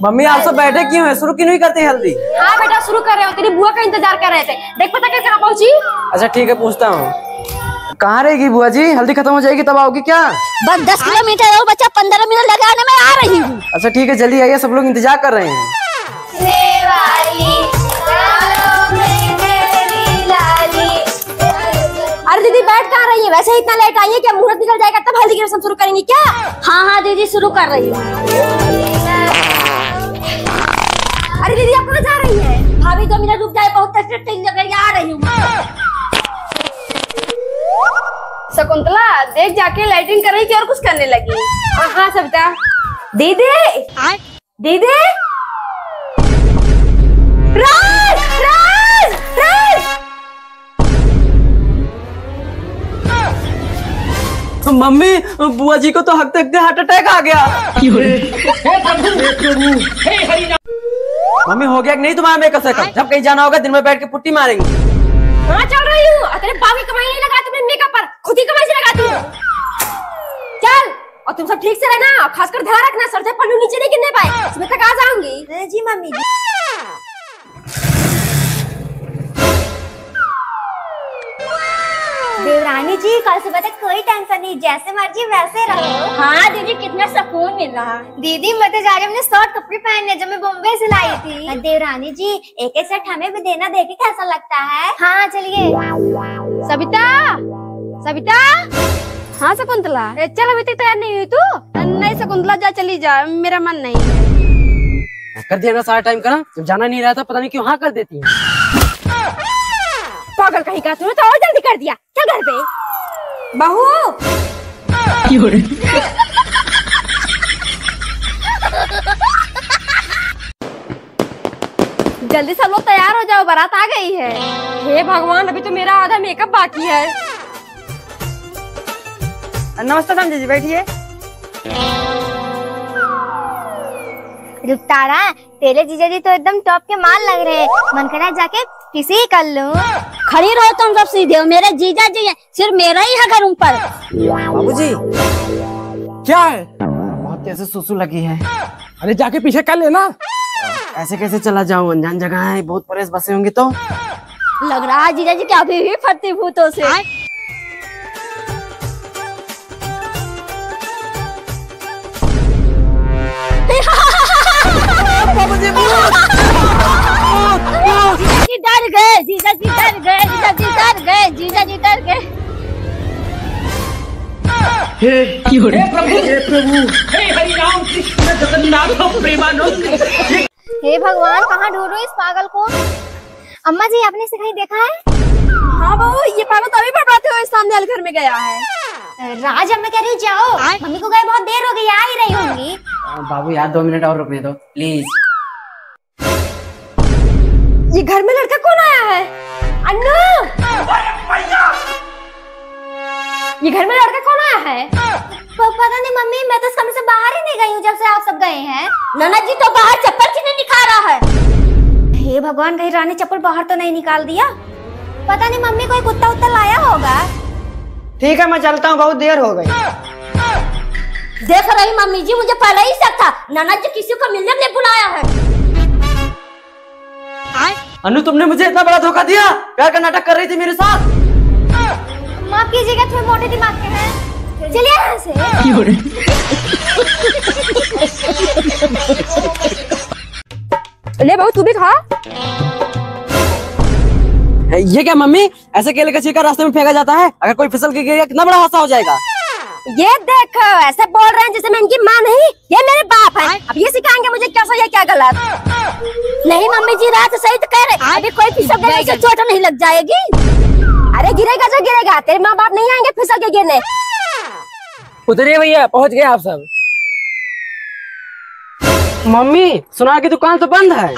Mummy आप सब बैठे क्यों है? शुरू क्यों नहीं करते हल्दी? हाँ बेटा शुरू कर रहे हो, तेरी बुआ का इंतजार कर रहे थे। देख पता कैसे कहाँ पहुँची? अच्छा ठीक है पूछता हूँ। कहाँ रहेगी बुआ जी? हल्दी खत्म हो जाएगी तब आओगी क्या? बस 10 किलोमीटर और बच्चा 15 मिनट लगाने में आ रही हूँ। अच्छा ठीक है जल्दी आइए, सब लोग इंतजार कर रहे हैं। अरे दीदी बैठ कहाँ रही है? वैसे ही इतना लेट आई है क्या? मुहूर्त निकल जाएगा तब हल्दी की रस्म शुरू करेंगी क्या? हाँ दीदी शुरू कर रही हूँ। अरे दीदी आप कहाँ जा रही है? भाभी 2 मिनट रुक जाए, बहुत टाइम लग आ रही हूँ। शकुंतला देख जाके लाइटिंग कर रही थी और कुछ करने लगी। हाँ सविता। दीदी दीदी राज राज राज। मम्मी बुआ जी को तो हकते हकते हार्ट अटैक आ गया। मम्मी हो गया कि नहीं तुम्हारा मेकअप सेकअप? जब कहीं जाना होगा दिन में बैठ के पुट्टी मारेंगे। हाँ चल रही हूँ। तेरे बाप की कमाई नहीं लगाती अपने मेकअप पर, खुद ही कमाई से लगाती हूँ। चल और तुम सब ठीक से रहना, खासकर ध्यान रखना सर से पन्नू नीचे नहीं गिरने पाए। सुबह तक आ जाऊंगी। जी मम्मी जी। देवरानी जी कल सुबह तक कोई टेंशन नहीं, जैसे मर्जी वैसे रहो। हाँ दीदी कितना सुकून मिल रहा। दीदी मैं तो जा रही हूँ शॉर्ट कपड़े पहनने जो मैं बॉम्बे से लाई थी। देवरानी जी एक एक सेट हमें भी देना, देखे कैसा लगता है। हाँ चलिए। सविता सविता। हाँ शकुंतला। चल अभी तक तैयार नहीं हुई तू? नहीं शकुंतला जा चली जा, मेरा मन नहीं है। कर दिया ना सारा टाइम करा, जब जाना नहीं रहा था पता नहीं क्यों हाँ कर देती है। पागल कहीं का, तूने तो और जल्दी कर दिया। चल घर पे। बहू जल्दी सब लोग तैयार हो जाओ, बारात आ गई है। हे भगवान अभी तो मेरा आधा मेकअप बाकी है। नमस्ते समझे जी, बैठिए। रुकतारा तेरे जीजा जी तो एकदम टॉप के माल लग रहे हैं, मन कर रहा है जाके किसी ही कर लूं। खड़ी रहो तुम सब सीधे हो, मेरे जीजा जी है, सिर्फ मेरा ही है घर ऊपर। बाबूजी क्या है? बहुत तेज सुसु लगी है। अरे जाके पीछे कर लेना। ऐसे कैसे चला जाऊं? अनजान जगह है, बहुत परेश बसे होंगे तो। लग रहा है जीजा जी क्या अभी भी फटती भूतों से। जीजा जी डर गए, जीजा जी डर गए, जीजा जी डर गए, जीजा जी डर गए। हे प्रभु, हे हरि राम कृष्ण जगन्नाथ प्रेमानंद। हे भगवान कहाँ ढूंढूं इस पागल को? अम्मा जी आपने इसे कहीं देखा है? हाँ बहू ये पागल तो अभी बड़बड़ाते हुए सामने वाले घर में गया है। राज अम्मा कह रही हूँ जाओ, मम्मी को गए बहुत देर हो गई, आ ही रही होंगी। बाबू यार 2 मिनट और रुकने दो प्लीज। ये घर में लड़का कौन आया है? अन्नू ये घर में लड़का कौन आया है? पता नहीं मम्मी, मैं तो इस कमरे से बाहर ही नहीं गई हूँ जब से आप सब गए हैं। ननद जी तो बाहर चप्पल क्यों नहीं निकाल रहा है? हे भगवान कहीं रानी चप्पल बाहर तो नहीं निकाल दिया। पता नहीं मम्मी कोई कुत्ता उत्ता लाया होगा। ठीक है मैं चलता हूँ, बहुत देर हो गई। देख रही मम्मी जी, मुझे पहले ही शक था ननद जी किसी को मिलने के लिए बुलाया है। अनु तुमने मुझे इतना बड़ा धोखा दिया, प्यार का नाटक कर रही थी मेरे साथ। माफ कीजिएगा थोड़े मोटे दिमाग के हैं, चलिए यहाँ से। ले बहू तू भी खा। ये क्या मम्मी, ऐसे केले का छिलका रास्ते में फेंका जाता है? अगर कोई फिसल के गिर गया कितना बड़ा हादसा हो जाएगा। ये देखो ऐसे बोल रहे हैं जैसे मैं इनकी माँ नहीं, ये मेरे बाप है। अब ये सिखाएंगे मुझे क्या सही है क्या गलत। नहीं मम्मी जी रात सही तो कह रहे, अभी कोई फिसल गया तो चोट नहीं लग जाएगी। अरे गिरेगा जो गिरेगा, तेरे माँ बाप नहीं आएंगे फिसल के गिरने। उतरिए भैया, पहुँच गए आप सब। मम्मी सुनार की दुकान तो बंद है।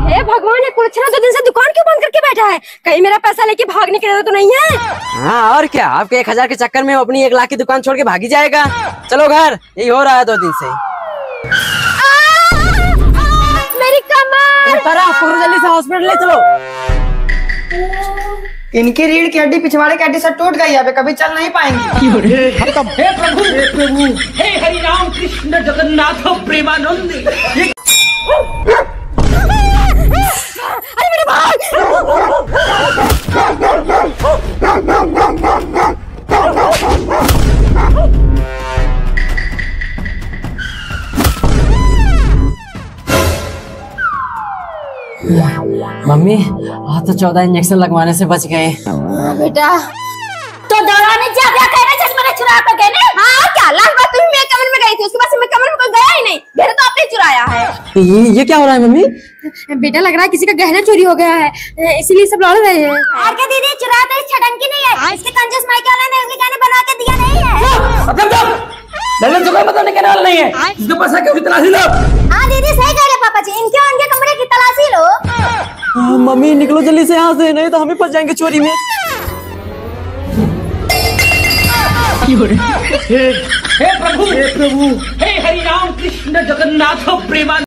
हे भगवान ये कुलच्छना 2 दिन से दुकान क्यों बंद करके बैठा है? कहीं मेरा पैसा लेके भागने के लिए तो नहीं है? हाँ और क्या, आपके 1000 के चक्कर में अपनी 1 लाख की दुकान छोड़ के भागी जाएगा। चलो घर, यही हो रहा है 2 दिन से। मेरी कमर। जल्दी से हॉस्पिटल ले चलो। इनकी रीढ़ की हड्डी पिछवाड़े की हड्डी से टूट गई है, कभी चल नहीं पाएंगी। हे प्रभु, हे हरि राम कृष्ण जगन्नाथ प्रेमानंद। अरे मेरे भाई! मम्मी आज तो 14 इंजेक्शन लगवाने से बच गए। बेटा तो दौड़ाने जा रहा कहना चश्मा ने चुरा कर गए ना। हाँ क्या लाल बात, तुम मेरे कमरे में गई थी, उसके बाद से मैं कमरे में कोई गया ही नहीं। गहना तो आपने चुराया है। ये क्या हो रहा है मम्मी? बेटा लग रहा है किसी का गहना चोरी हो गया है, इसीलिए सब लड़ रहे हैं। और क्या दीदी चुरा तो इस छटंकी नहीं है, इसके कंजूस माइक वाला ने उनके गहने बना के दिया नहीं है। लल्लन चुका बताने के नाल नहीं है, इसके पास है क्यों तलाशी लो। हाँ दीदी सही कह रहे पापा जी, इनके उनके कमरे की तलाशी लो। मम्मी निकलो जल्दी से यहाँ से, नहीं तो हमें फंस जाएंगे चोरी में। हे प्रभु, हे हरि राम कृष्ण जगन्नाथ प्रेमा।